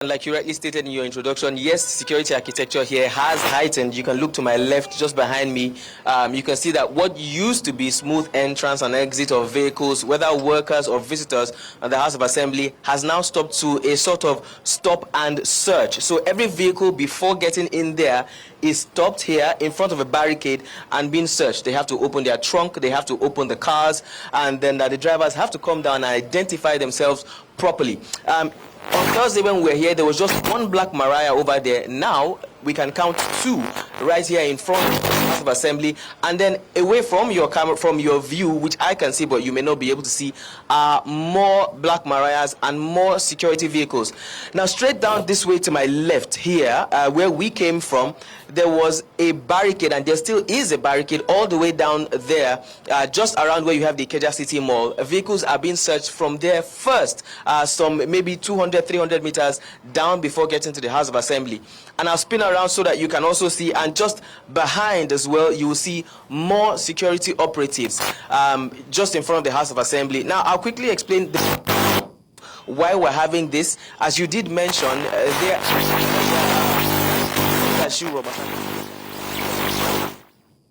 Like you rightly stated in your introduction, yes, security architecture here has heightened. You can look to my left, just behind me. You can see that what used to be smooth entrance and exit of vehicles, whether workers or visitors at the House of Assembly, has now stopped to a sort of stop and search. So every vehicle before getting in there is stopped here in front of a barricade and being searched. They have to open their trunk, they have to open the cars, and then the drivers have to come down and identify themselves properly. On Thursday when we were here, there was just one black Mariah over there. Now we can count two right here in front of the House of Assembly, and then away from your camera, from your view, which I can see but you may not be able to see, are more black Mariahs and more security vehicles. Now straight down this way to my left here, where we came from, there was a barricade, and there still is a barricade all the way down there, just around where you have the Akede City Mall. Vehicles are being searched from there first, some maybe 200, 300 meters down before getting to the House of Assembly. And I'll spin around so that you can also see, and just behind as well, you will see more security operatives just in front of the House of Assembly. Now, I'll quickly explain why we're having this. As you did mention, there.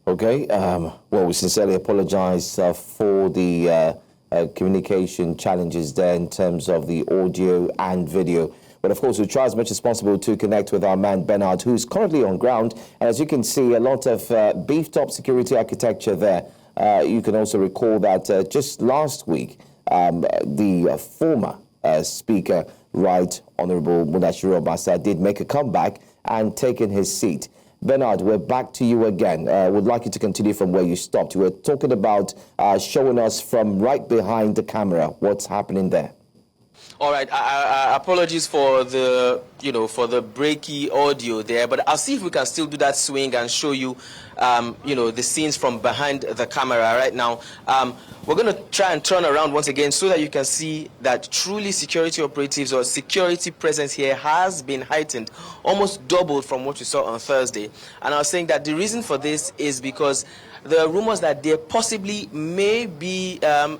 Okay, well, we sincerely apologize for the communication challenges there in terms of the audio and video. But of course, we'll try as much as possible to connect with our man Bernard, who's currently on ground. And as you can see, a lot of beefed up security architecture there. You can also recall that just last week, the former Speaker, Right Honorable Mudashiru Obasa, did make a comeback and taken his seat. Bernard, we're back to you again. Would like you to continue from where you stopped. You were talking about showing us from right behind the camera what's happening there. All right, apologies for the, for the breaky audio there, but I'll see if we can still do that swing and show you, the scenes from behind the camera right now. We're going to try and turn around once again so that you can see that truly security operatives or security presence here has been heightened, almost doubled from what we saw on Thursday. And I was saying that the reason for this is because there are rumors that there possibly may be a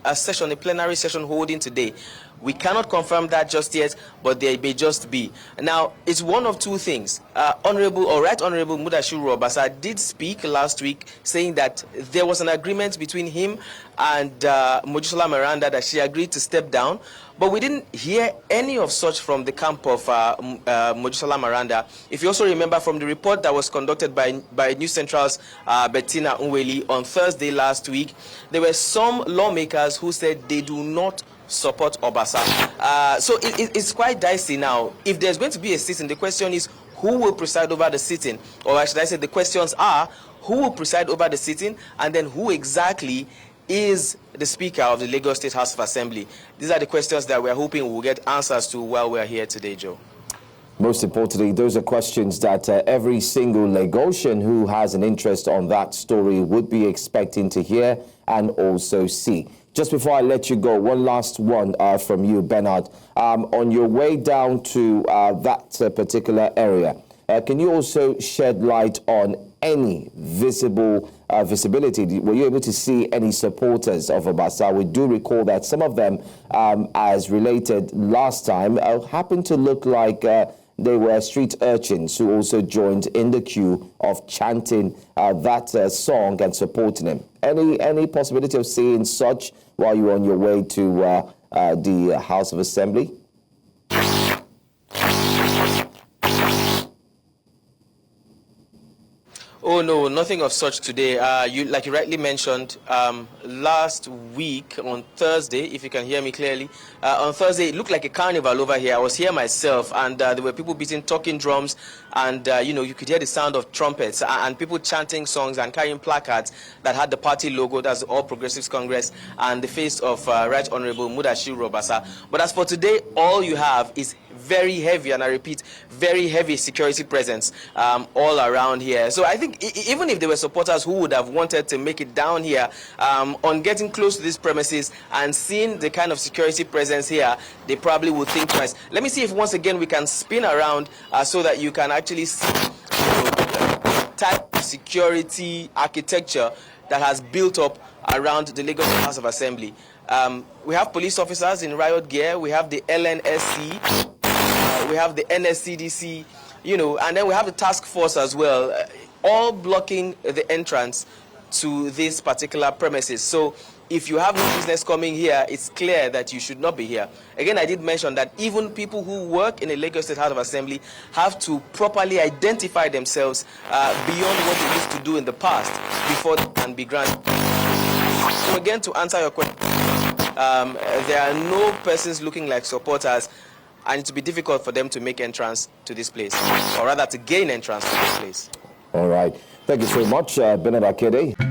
plenary session holding today. We cannot confirm that just yet, but there may just be. Now, it's one of two things. Right Honorable Mudashiru Obasa did speak last week saying that there was an agreement between him and Mojisola Miranda that she agreed to step down, but we didn't hear any of such from the camp of Mojisola Miranda. If you also remember from the report that was conducted by News Central's Bettina Unweli on Thursday last week, there were some lawmakers who said they do not support Obasa. So it's quite dicey now. If there's going to be a sitting, the question is who will preside over the sitting? Or should I say the questions are who will preside over the sitting, and then who exactly is the Speaker of the Lagos State House of Assembly? These are the questions that we're hoping we'll get answers to while we're here today, Joe. Most importantly, those are questions that every single Lagosian who has an interest on that story would be expecting to hear and also see. Just before I let you go, one last one from you, Bernard. On your way down to that particular area, can you also shed light on any visibility? Were you able to see any supporters of Obasa? We do recall that some of them, as related last time, happened to look like they were street urchins who also joined in the queue of chanting that song and supporting him. Any possibility of seeing such while you're on your way to the House of Assembly? Oh, no, nothing of such today. Like you rightly mentioned, last week on Thursday, if you can hear me clearly, on Thursday, it looked like a carnival over here. I was here myself, and there were people beating talking drums, and, you could hear the sound of trumpets, and people chanting songs and carrying placards that had the party logo, that's the All Progressives Congress, and the face of Right Honorable Mudashiru Obasa. But as for today, all you have is very heavy, and I repeat, very heavy security presence all around here. So I think even if there were supporters who would have wanted to make it down here, on getting close to these premises and seeing the kind of security presence here, they probably would think twice. Let me see if once again we can spin around so that you can actually see the type of security architecture that has built up around the Lagos House of Assembly. We have police officers in riot gear. We have the LNSC. we have the NSCDC, and then we have the task force as well, all blocking the entrance to this particular premises. So if you have no business coming here, it's clear that you should not be here. Again, I did mention that even people who work in the Lagos State House of Assembly have to properly identify themselves beyond what they used to do in the past before they can be granted. So again, to answer your question, there are no persons looking like supporters, and it will be difficult for them to make entrance to this place, or rather to gain entrance to this place. All right. Thank you so much, Bernard Akede.